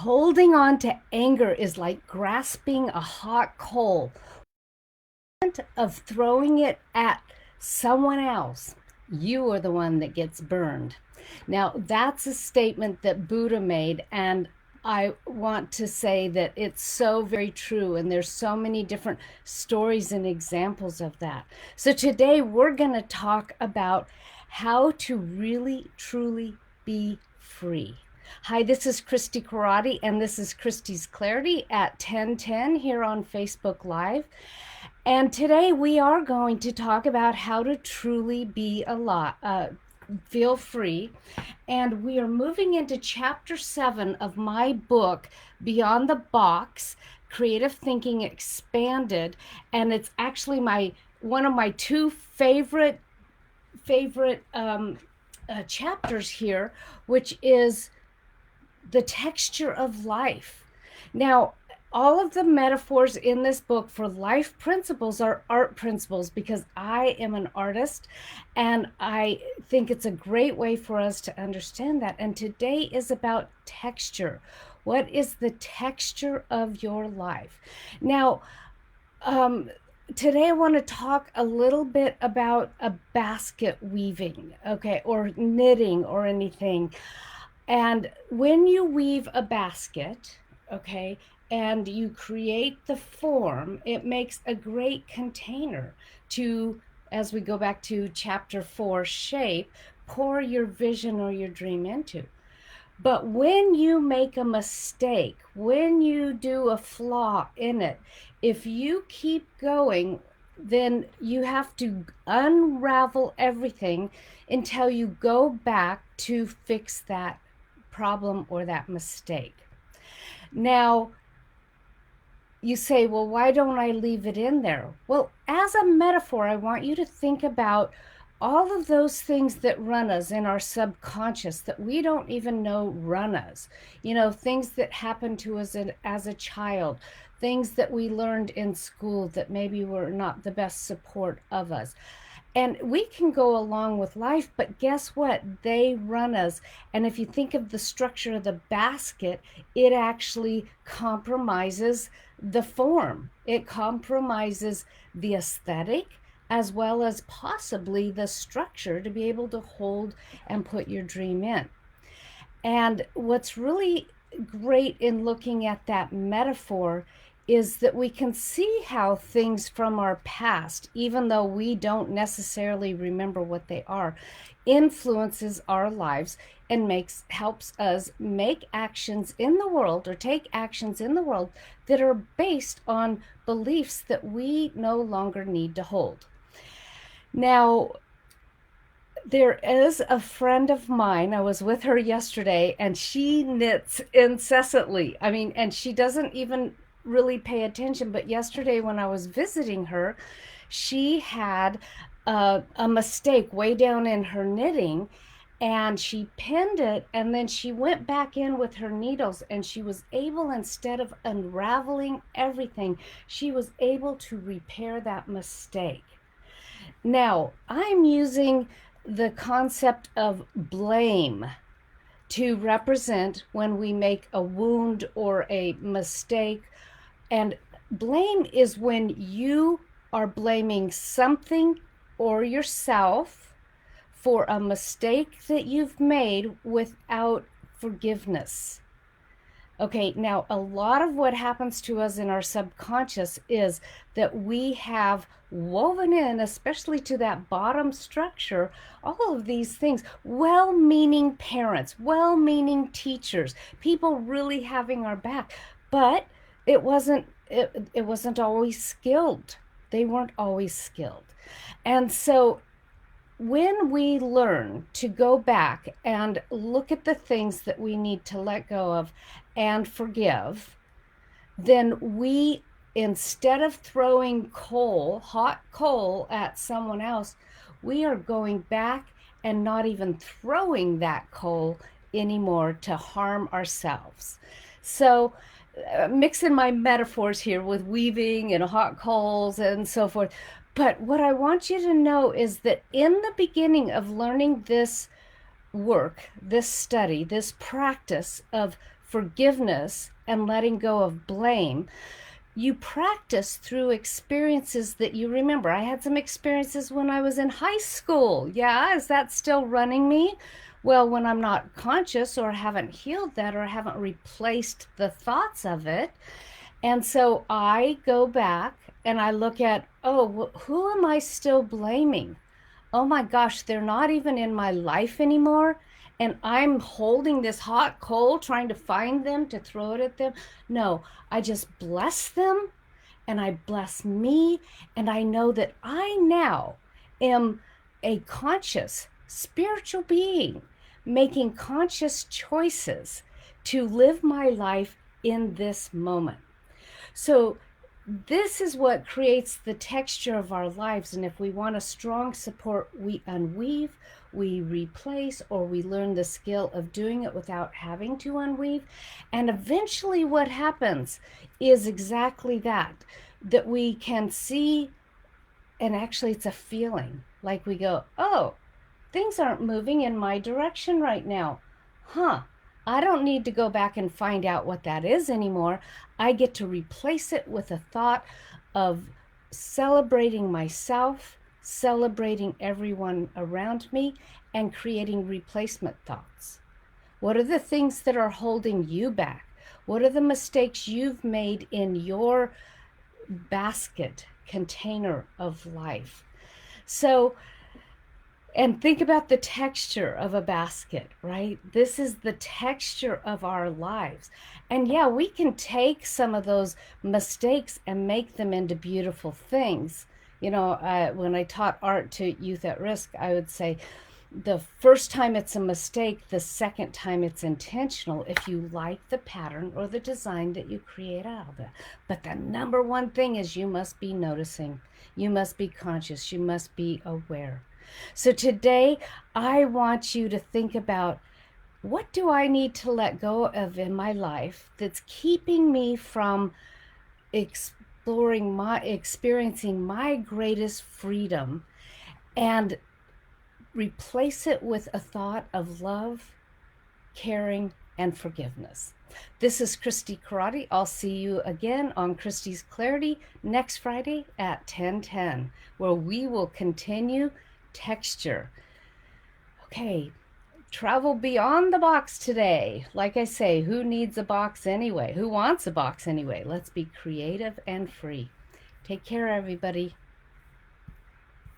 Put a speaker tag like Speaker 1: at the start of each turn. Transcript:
Speaker 1: Holding on to anger is like grasping a hot coal of throwing it at someone else. You are the one that gets burned. Now, that's a statement that Buddha made, and I want to say that it's so very true, and there's so many different stories and examples of that. So today we're going to talk about how to really, truly be free. Hi, this is Christy Karate, and this is Christy's Clarity at 1010 here on Facebook Live. And today we are going to talk about how to truly be feel free. And we are moving into chapter 7 of my book, Beyond the Box, Creative Thinking Expanded. And it's actually one of my two favorite chapters here, which is the texture of life. Now, all of the metaphors in this book for life principles are art principles because I am an artist and I think it's a great way for us to understand that. And today is about texture. What is the texture of your life? Now, today I want to talk a little bit about a basket weaving, okay, or knitting or anything. And when you weave a basket, okay, and you create the form, it makes a great container to, as we go back to chapter 4, shape, pour your vision or your dream into. But when you make a mistake, when you do a flaw in it, if you keep going, then you have to unravel everything until you go back to fix that problem or that mistake. Now, you say, well, why don't I leave it in there? Well, as a metaphor, I want you to think about all of those things that run us in our subconscious that we don't even know run us. You know, things that happen to us as a child, things that we learned in school that maybe were not the best support of us. And we can go along with life, but guess what? They run us. And if you think of the structure of the basket, it actually compromises the form. It compromises the aesthetic as well as possibly the structure to be able to hold and put your dream in. And what's really great in looking at that metaphor is that we can see how things from our past, even though we don't necessarily remember what they are, influences our lives and helps us make actions in the world or take actions in the world that are based on beliefs that we no longer need to hold. Now, there is a friend of mine. I was with her yesterday and she knits incessantly. I mean, and she doesn't even really pay attention. But yesterday, when I was visiting her, she had a mistake way down in her knitting and she pinned it and then she went back in with her needles and she was able, instead of unraveling everything, she was able to repair that mistake. Now, I'm using the concept of blame to represent when we make a wound or a mistake. And blame is when you are blaming something or yourself for a mistake that you've made without forgiveness. Okay, now a lot of what happens to us in our subconscious is that we have woven in, especially to that bottom structure, all of these things. Well-meaning parents, well-meaning teachers, people really having our back, but it wasn't always skilled. They weren't always skilled. And so when we learn to go back and look at the things that we need to let go of and forgive, then we, instead of throwing hot coal at someone else, we are going back and not even throwing that coal anymore to harm ourselves. So, mixing my metaphors here with weaving and hot coals and so forth. But what I want you to know is that in the beginning of learning this work, this study, this practice of forgiveness and letting go of blame, you practice through experiences that you remember. I had some experiences when I was in high school. Yeah, is that still running me? Well, when I'm not conscious or haven't healed that or haven't replaced the thoughts of it. And so I go back and I look at, oh, who am I still blaming? Oh my gosh, they're not even in my life anymore. And I'm holding this hot coal trying to find them to throw it at them. No, I just bless them and I bless me. And I know that I now am a conscious spiritual being making conscious choices to live my life in this moment. So this is what creates the texture of our lives. And if we want a strong support, we unweave, we replace, or we learn the skill of doing it without having to unweave. And eventually what happens is exactly that, that we can see, and actually it's a feeling, like we go, oh, things aren't moving in my direction right now. Huh. I don't need to go back and find out what that is anymore. I get to replace it with a thought of celebrating myself, celebrating everyone around me, and creating replacement thoughts. What are the things that are holding you back? What are the mistakes you've made in your basket container of life? So, and think about the texture of a basket, right? This is the texture of our lives. And yeah, we can take some of those mistakes and make them into beautiful things. You know, when I taught art to youth at risk, I would say the first time it's a mistake, the second time it's intentional if you like the pattern or the design that you create out of it. But the number one thing is you must be noticing, you must be conscious, you must be aware. So today, I want you to think about, what do I need to let go of in my life that's keeping me from experiencing my greatest freedom, and replace it with a thought of love, caring, and forgiveness. This is Christy Karate. I'll see you again on Christy's Clarity next Friday at 10:10, where we will continue texture. Okay, travel beyond the box today. Like I say, who needs a box anyway? Who wants a box anyway? Let's be creative and free. Take care, everybody.